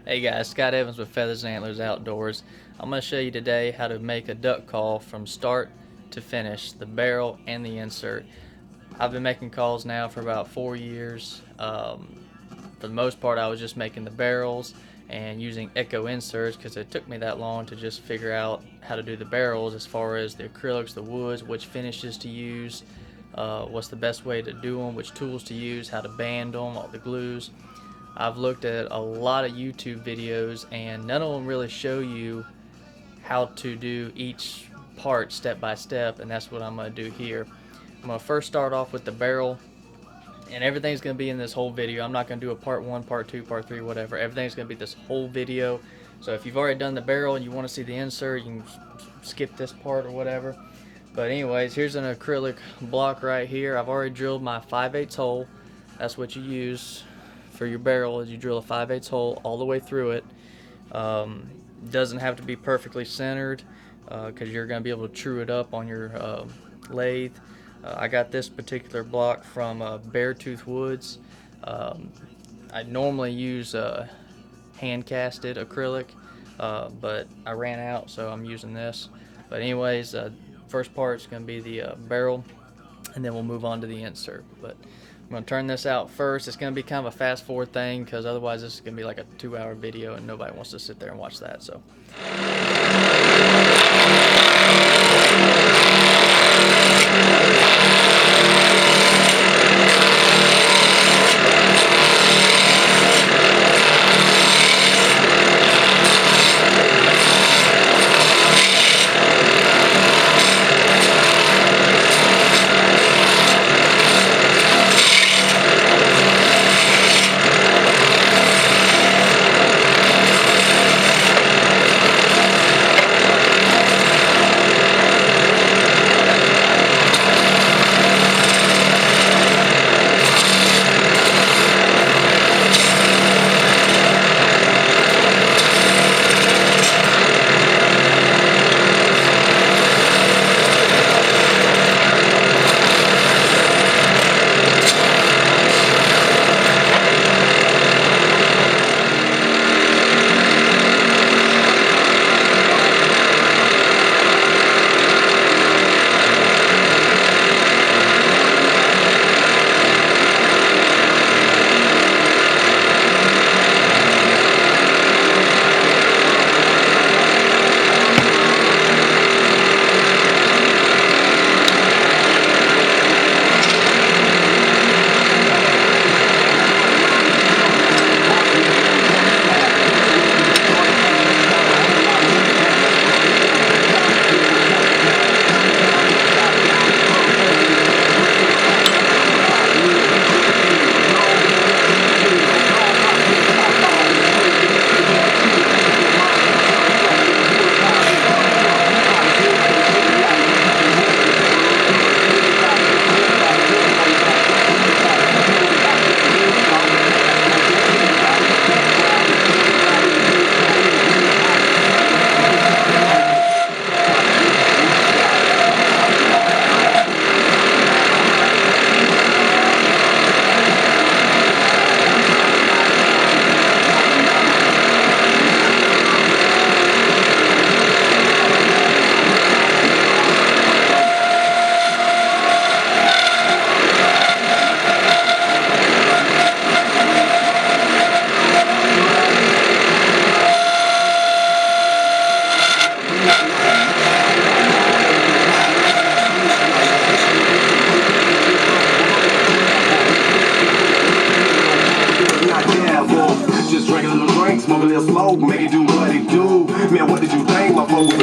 Hey guys, Scott Evans with Feathers and Antlers Outdoors. I'm going to show you today how to make a duck call from start to finish, the barrel and the insert. I've been making calls now for about 4 years. For the most part, I was just making the barrels and using echo inserts because it took me that long to just figure out how to do the barrels as far as the acrylics, the woods, which finishes to use, what's the best way to do them, which tools to use, how to band them, all the glues. I've looked at a lot of YouTube videos and none of them really show you how to do each part step by step, and that's what I'm going to do here. I'm going to first start off with the barrel, and everything's going to be in this whole video. I'm not going to do a part 1, part 2, part 3, whatever. Everything's going to be this whole video. So if you've already done the barrel and you want to see the insert, you can skip this part or whatever. But anyways, here's an acrylic block right here. I've already drilled my 5/8 hole. That's what you use for your barrel, is you drill a 5/8 hole all the way through it. Doesn't have to be perfectly centered because you're going to be able to true it up on your lathe. I got this particular block from Beartooth Woods. I normally use hand casted acrylic, but I ran out, so I'm using this. But anyways, first part is going to be the barrel, and then we'll move on to the insert. But I'm going to turn this out first. It's going to be kind of a fast forward thing because otherwise this is going to be like a 2-hour video and nobody wants to sit there and watch that. So just drinking a little drink, smoke a little smoke, make it do what it do. Man, what did you think, my folks?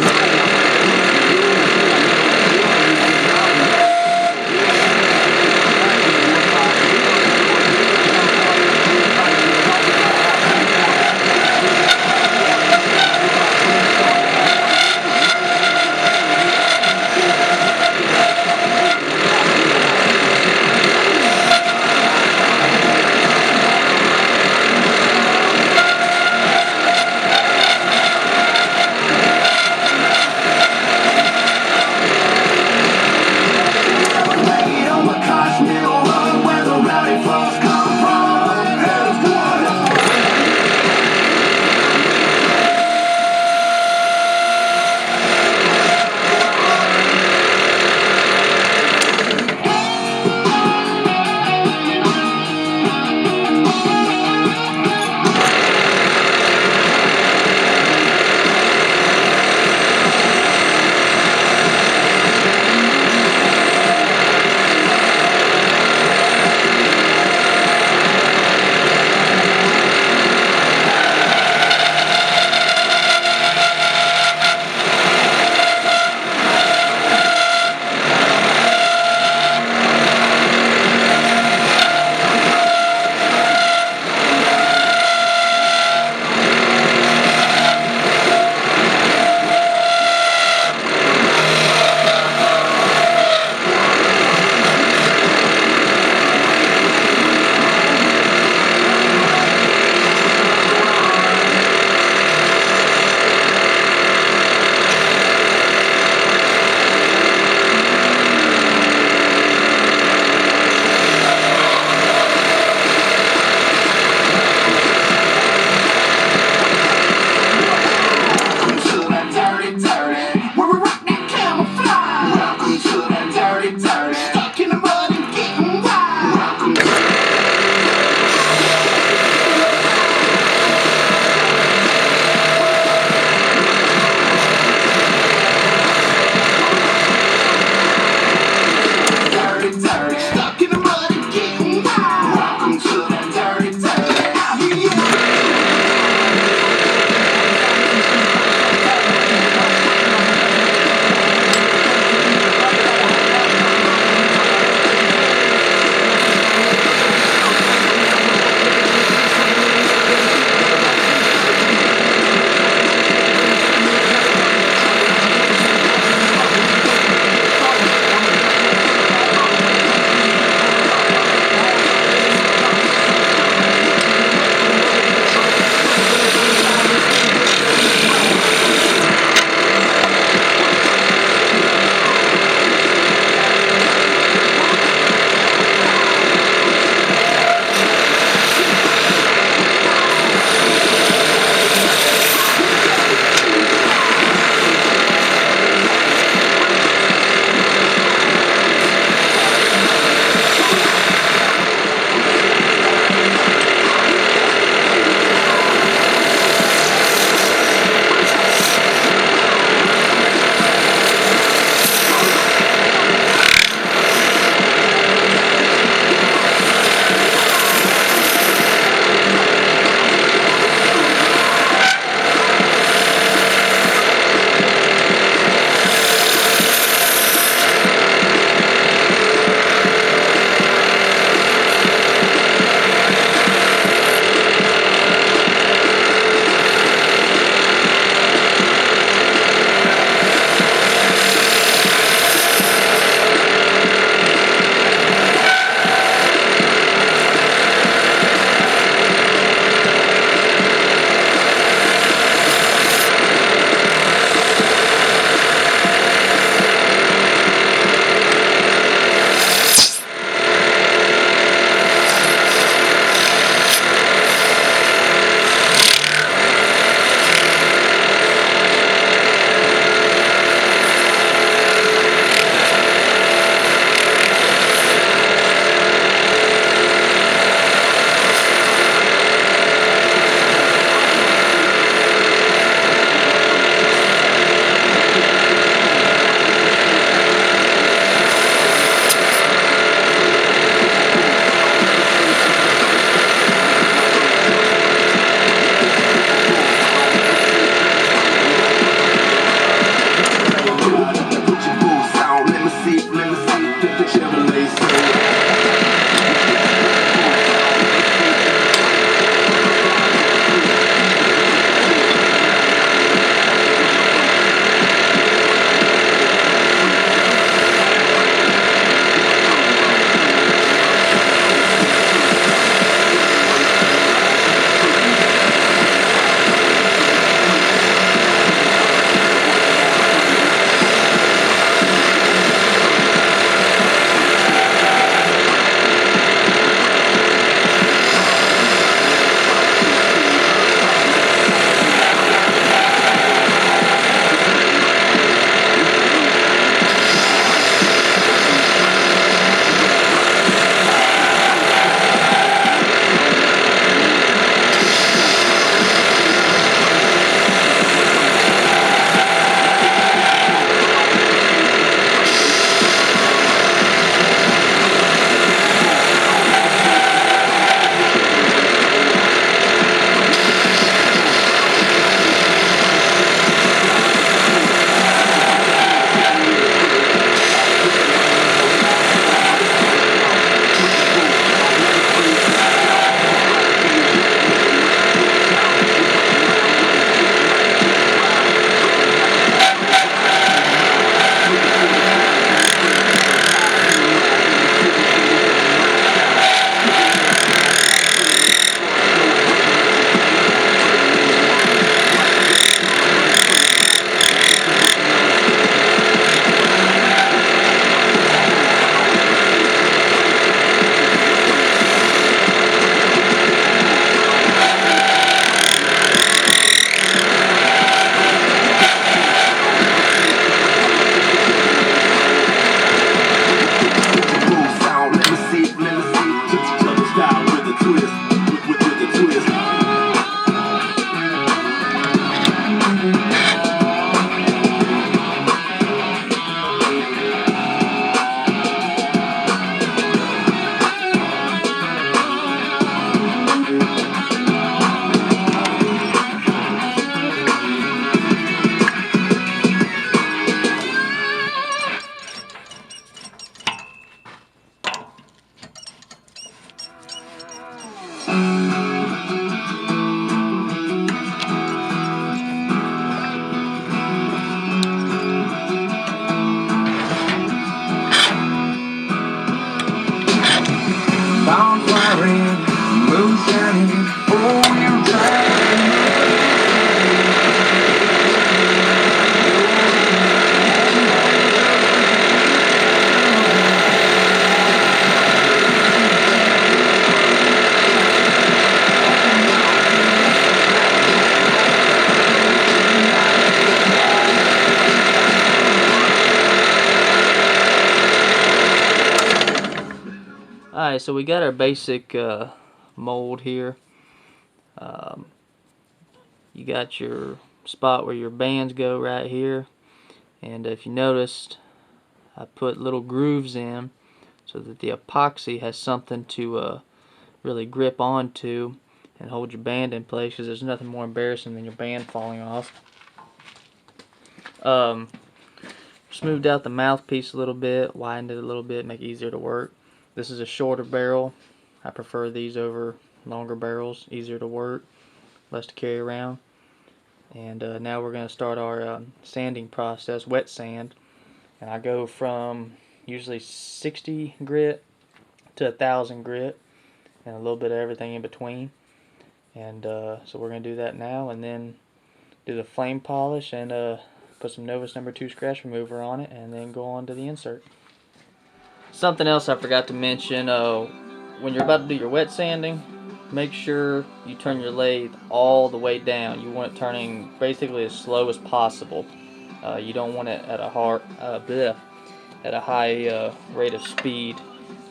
twist. With the twist. Alright, so we got our basic mold here. You got your spot where your bands go right here, and if you noticed, I put little grooves in so that the epoxy has something to really grip onto and hold your band in place, because there's nothing more embarrassing than your band falling off. Smoothed out the mouthpiece a little bit, widened it a little bit, make it easier to work. This is a shorter barrel. I prefer these over longer barrels, easier to work, less to carry around. And now we're going to start our sanding process, wet sand. And I go from usually 60 grit to 1,000 grit, and a little bit of everything in between. And so we're going to do that now, and then do the flame polish and put some Novus No. 2 scratch remover on it, and then go on to the insert. Something else I forgot to mention, when you're about to do your wet sanding, make sure you turn your lathe all the way down. You want it turning basically as slow as possible. You don't want it at a high rate of speed.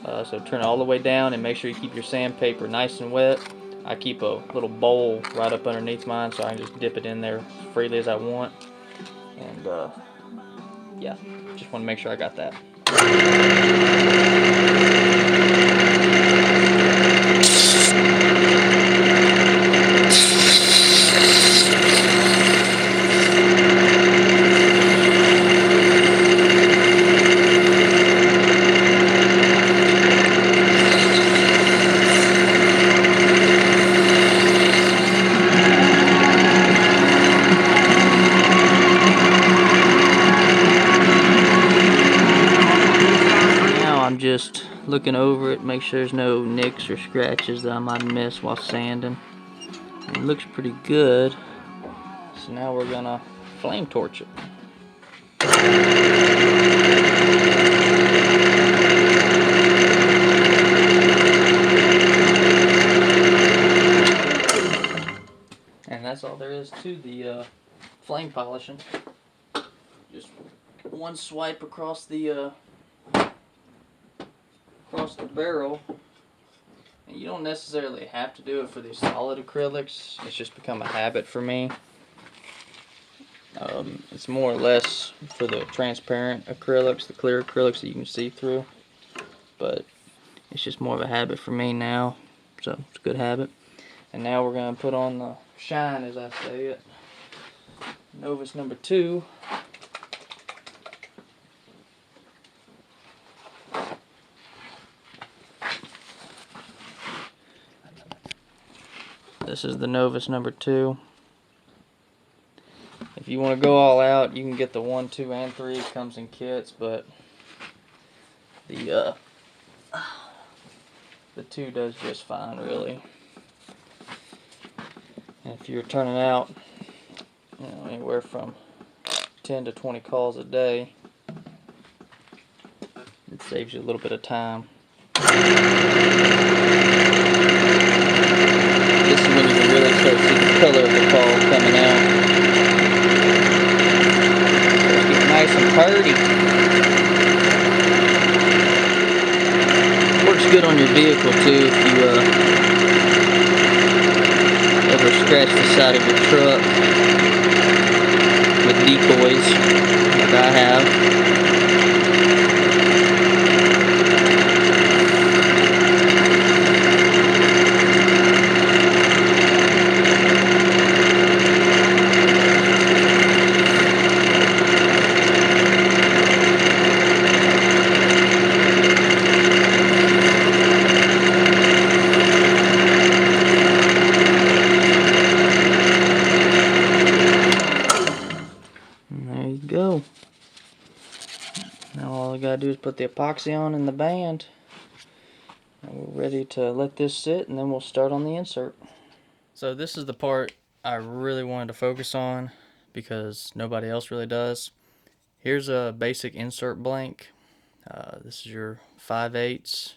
So turn it all the way down, and make sure you keep your sandpaper nice and wet. I keep a little bowl right up underneath mine so I can just dip it in there as freely as I want. And yeah, just want to make sure I got that. Just looking over it, make sure there's no nicks or scratches that I might miss while sanding. It looks pretty good. So now we're gonna flame torch it. And that's all there is to the flame polishing. Just one swipe across the barrel, and you don't necessarily have to do it for these solid acrylics. It's just become a habit for me. It's more or less for the transparent acrylics, the clear acrylics that you can see through, but it's just more of a habit for me now, so it's a good habit. And now we're going to put on the shine, as I say it, Novus No. 2. This is the Novus No. 2. If you want to go all out, you can get the 1, 2, and 3. It comes in kits, but the 2 does just fine, really. And if you're turning out, anywhere from 10 to 20 calls a day, it saves you a little bit of time. This is when you can really start seeing the color of the call coming out. It's getting nice and purty. Works good on your vehicle too if you scratch the side of your truck with decoys, like I have. And there you go. Now all I gotta do is put the epoxy on in the band. And we're ready to let this sit, and then we'll start on the insert. So this is the part I really wanted to focus on because nobody else really does. Here's a basic insert blank. This is your 5/8.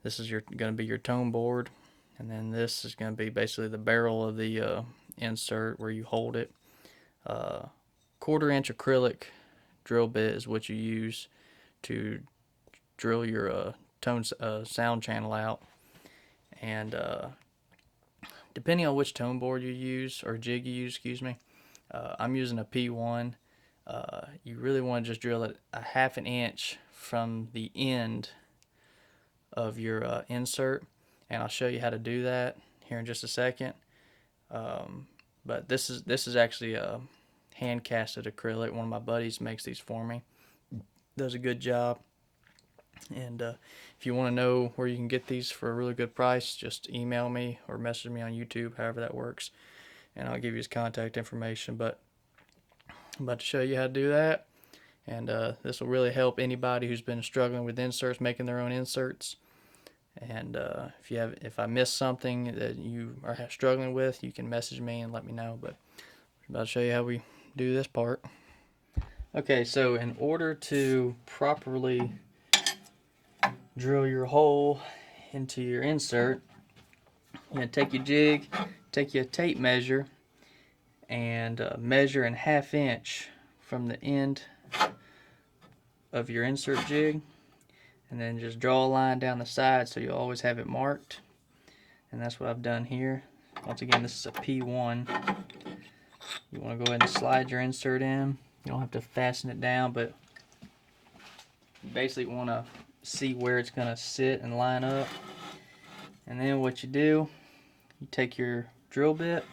This is going to be your tone board, and then this is going to be basically the barrel of the insert where you hold it. 1/4-inch acrylic drill bit is what you use to drill your sound channel out, and depending on which tone board you use or jig you use, excuse me, I'm using a P1. You really want to just drill it a 1/2 inch from the end of your insert, and I'll show you how to do that here in just a second. But this is actually a hand casted acrylic. One of my buddies makes these for me. Does a good job. And if you want to know where you can get these for a really good price, just email me or message me on YouTube, however that works, and I'll give you his contact information. But I'm about to show you how to do that, and this will really help anybody who's been struggling with inserts, making their own inserts. And if I miss something that you are struggling with, you can message me and let me know. But I'm about to show you how we do this part. Okay, so in order to properly drill your hole into your insert, you're going to take your jig, take your tape measure, and measure in 1/2 inch from the end of your insert jig, and then just draw a line down the side so you'll always have it marked. And that's what I've done here. Once again, this is a P1. You want to go ahead and slide your insert in. You don't have to fasten it down, but you basically want to see where it's going to sit and line up. And then what you do, you take your drill bit,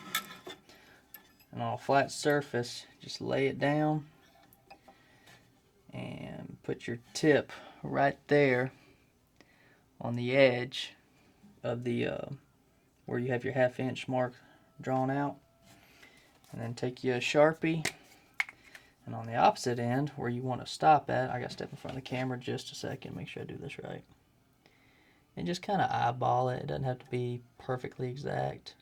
and on a flat surface, just lay it down and put your tip right there on the edge of the where you have your 1/2 inch mark drawn out. And then take your Sharpie, and on the opposite end where you want to stop at, I got to step in front of the camera just a second, make sure I do this right, and just kind of eyeball it. It doesn't have to be perfectly exact.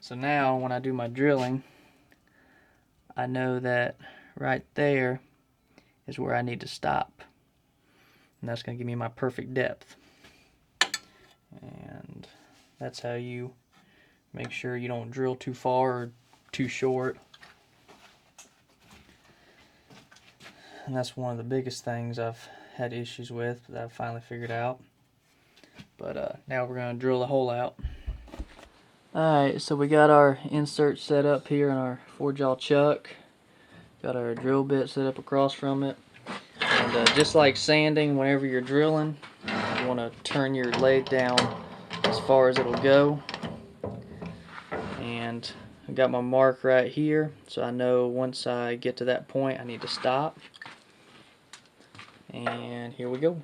So now when I do my drilling, I know that right there is where I need to stop, and that's going to give me my perfect depth. And that's how you make sure you don't drill too far or too short. And that's one of the biggest things I've had issues with that I've finally figured out. But now we're going to drill the hole out. Alright, so we got our insert set up here in our 4-jaw chuck. Got our drill bit set up across from it. And just like sanding, whenever you're drilling, you want to turn your lathe down as far as it'll go. And I got my mark right here, so I know once I get to that point I need to stop. And here we go. And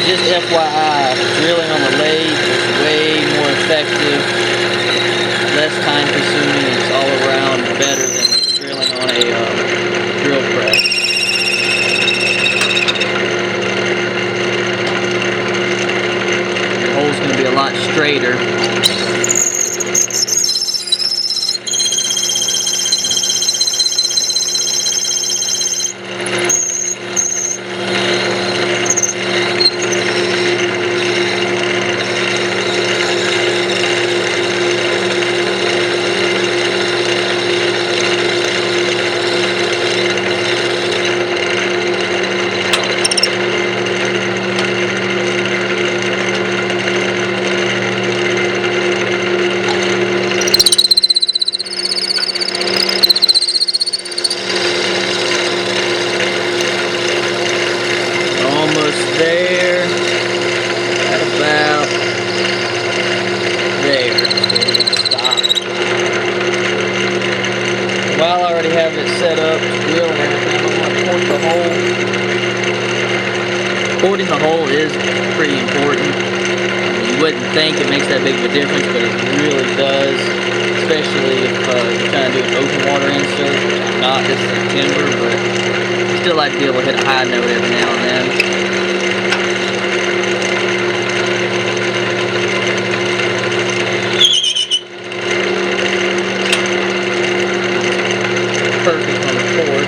just FYI, drilling on the lathe is way more effective, less time consuming, it's all around better than drilling on a drill press. Your hole's going to be a lot straighter. Supporting the hole is pretty important. You wouldn't think it makes that big of a difference, but it really does, especially if you're trying to do an open water insert. I'm not, this is a timber, but I still like to be able to hit a high note every now and then. Perfect on the port.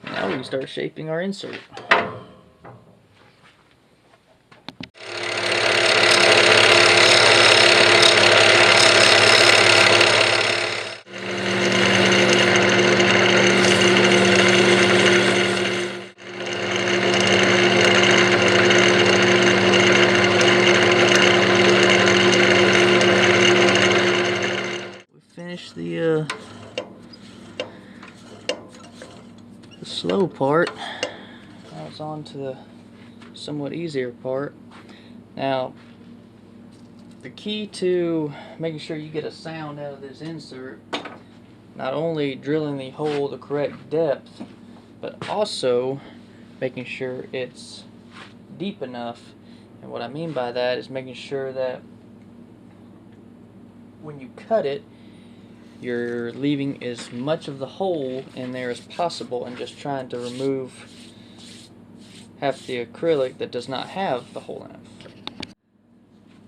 Now we can start shaping our insert. Finish the slow part. Now it's on to the somewhat easier part. Now, the key to making sure you get a sound out of this insert, not only drilling the hole the correct depth, but also making sure it's deep enough. And what I mean by that is making sure that when you cut it, you're leaving as much of the hole in there as possible and just trying to remove half the acrylic that does not have the hole in it.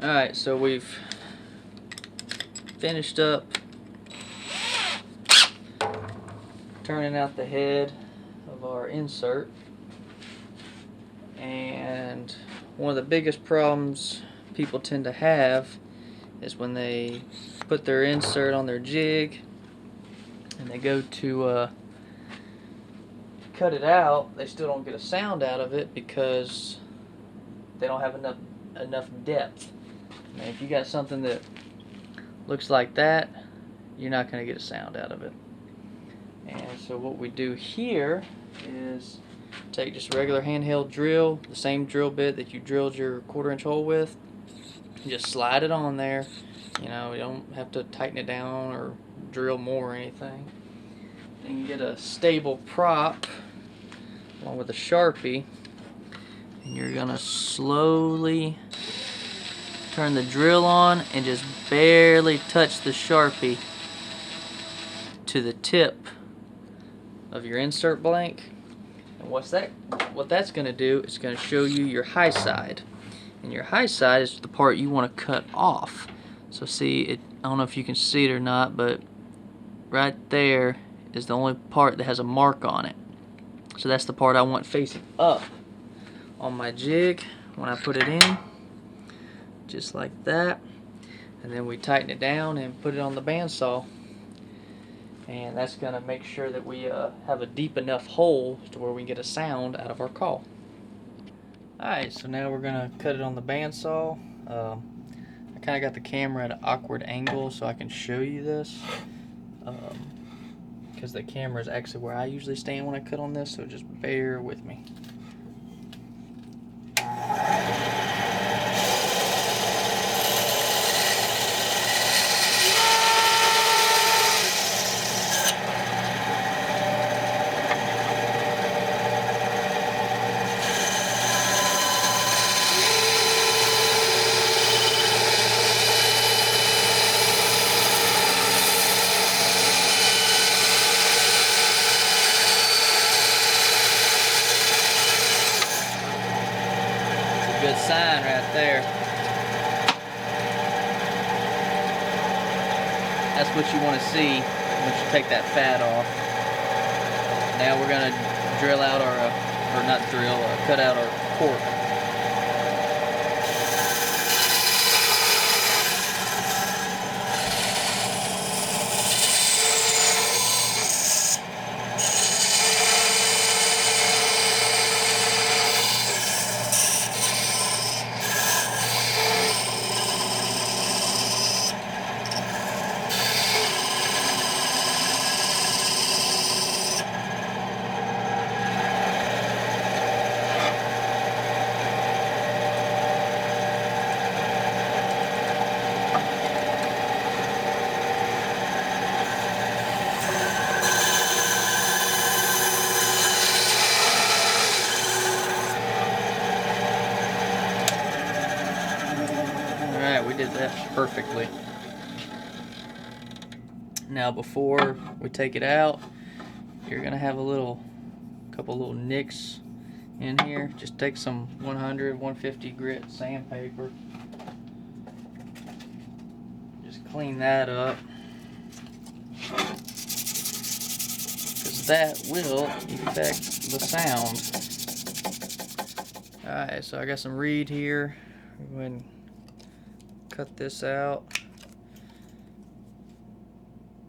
Alright, so we've finished up turning out the head of our insert, and one of the biggest problems people tend to have is when they put their insert on their jig and they go to cut it out, they still don't get a sound out of it because they don't have enough depth. And if you got something that looks like that, you're not going to get a sound out of it. And so what we do here is take just a regular handheld drill, the same drill bit that you drilled your 1/4 inch hole with, and just slide it on there. You know, you don't have to tighten it down or drill more or anything. Then you get a stable prop along with a sharpie, and you're gonna slowly turn the drill on and just barely touch the sharpie to the tip of your insert blank. And what that's gonna do is gonna show you your high side. And your high side is the part you want to cut off. So see, I don't know if you can see it or not, but right there is the only part that has a mark on it. So that's the part I want facing up on my jig when I put it in, just like that. And then we tighten it down and put it on the bandsaw. And that's going to make sure that we have a deep enough hole to where we can get a sound out of our call. Alright, so now we're going to cut it on the bandsaw. I kind of got the camera at an awkward angle so I can show you this. Because the camera is actually where I usually stand when I cut on this, so just bear with me. Good sign right there. That's what you want to see once you take that fat off. Now we're going to drill out our, or not drill, cut out our cork. Yeah, we did that perfectly. Now before we take it out, you're gonna have couple little nicks in here. Just take some 100, 150 grit sandpaper. Just clean that up, because that will affect the sound. Alright, so I got some reed here. Go ahead and cut this out.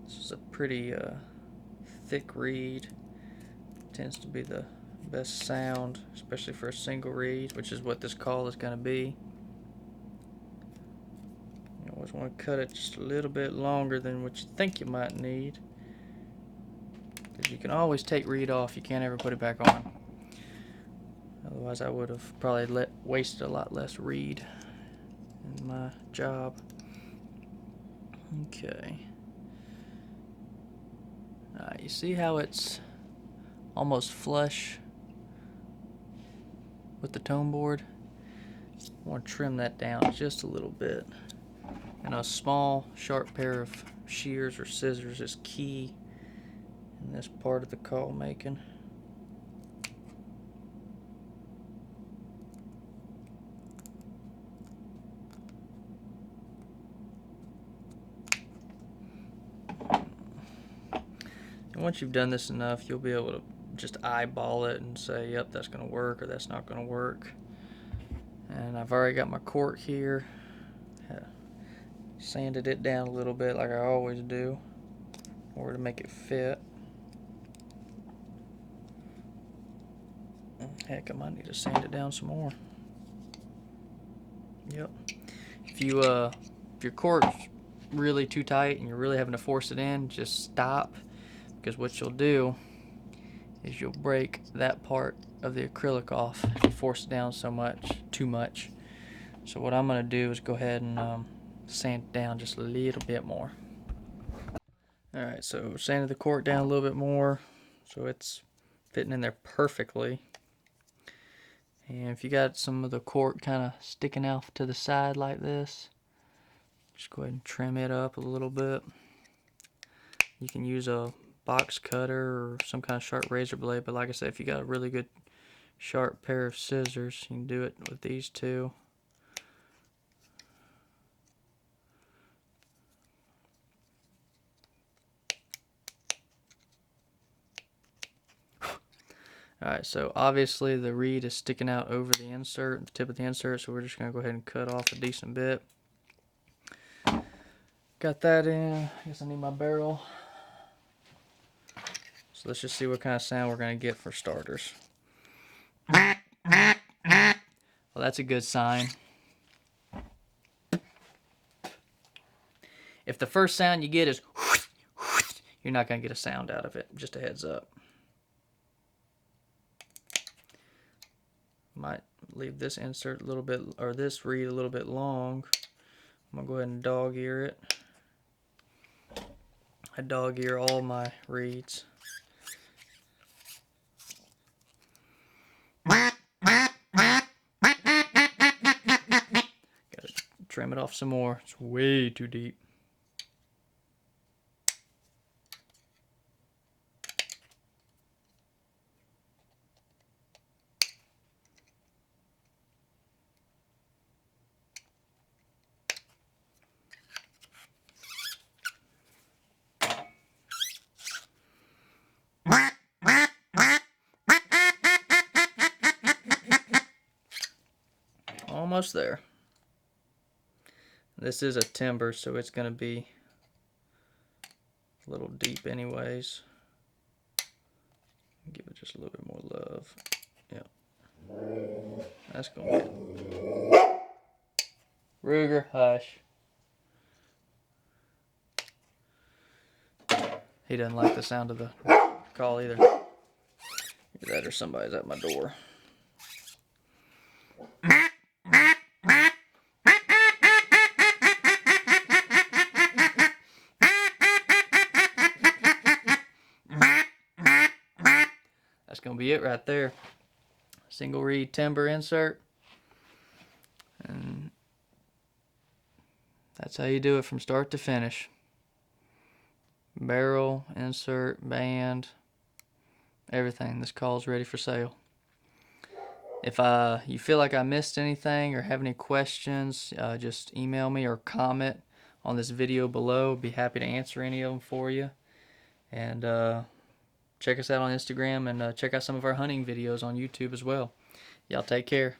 This is a pretty thick reed. Tends to be the best sound, especially for a single reed, which is what this call is going to be. You always want to cut it just a little bit longer than what you think you might need, because you can always take reed off. You can't ever put it back on. Otherwise I would have probably wasted a lot less reed in my job. Okay. Alright, you see how it's almost flush with the tone board? I want to trim that down just a little bit. And a small, sharp pair of shears or scissors is key in this part of the call making. And once you've done this enough, you'll be able to just eyeball it and say, yep, that's going to work, or that's not going to work. And I've already got my cork here. Sanded it down a little bit like I always do, in order to make it fit. Heck, I might need to sand it down some more. Yep. If your cork's really too tight and you're really having to force it in, just stop, because what you'll do is you'll break that part of the acrylic off if you force it down too much. So what I'm going to do is go ahead and sand it down just a little bit more. Alright, so sanded the cork down a little bit more so it's fitting in there perfectly. And if you got some of the cork kind of sticking out to the side like this, just go ahead and trim it up a little bit. You can use a box cutter or some kind of sharp razor blade, but like I said, if you got a really good sharp pair of scissors, you can do it with these two. Alright, so obviously the reed is sticking out over the insert, the tip of the insert, so we're just going to go ahead and cut off a decent bit. Got that in. I guess I need my barrel. So let's just see what kind of sound we're going to get for starters. Well, that's a good sign. If the first sound you get is you're not going to get a sound out of it. Just a heads up. Might leave this insert a little bit, or this reed a little bit long. I'm going to go ahead and dog ear it. I dog ear all my reeds. Gotta trim it off some more. It's way too deep. Almost there. This is a timber, so it's going to be a little deep anyways. Give it just a little bit more love. Yep. That's going to be it. Ruger, hush. He doesn't like the sound of the call either. Either that or somebody's at my door. That's going to be it right there. Single reed timber insert. And That's how you do it from start to finish. Barrel, insert, band, everything. This call's ready for sale. If you feel like I missed anything or have any questions, just email me or comment on this video below. Be happy to answer any of them for you. And check us out on Instagram, and check out some of our hunting videos on YouTube as well. Y'all take care.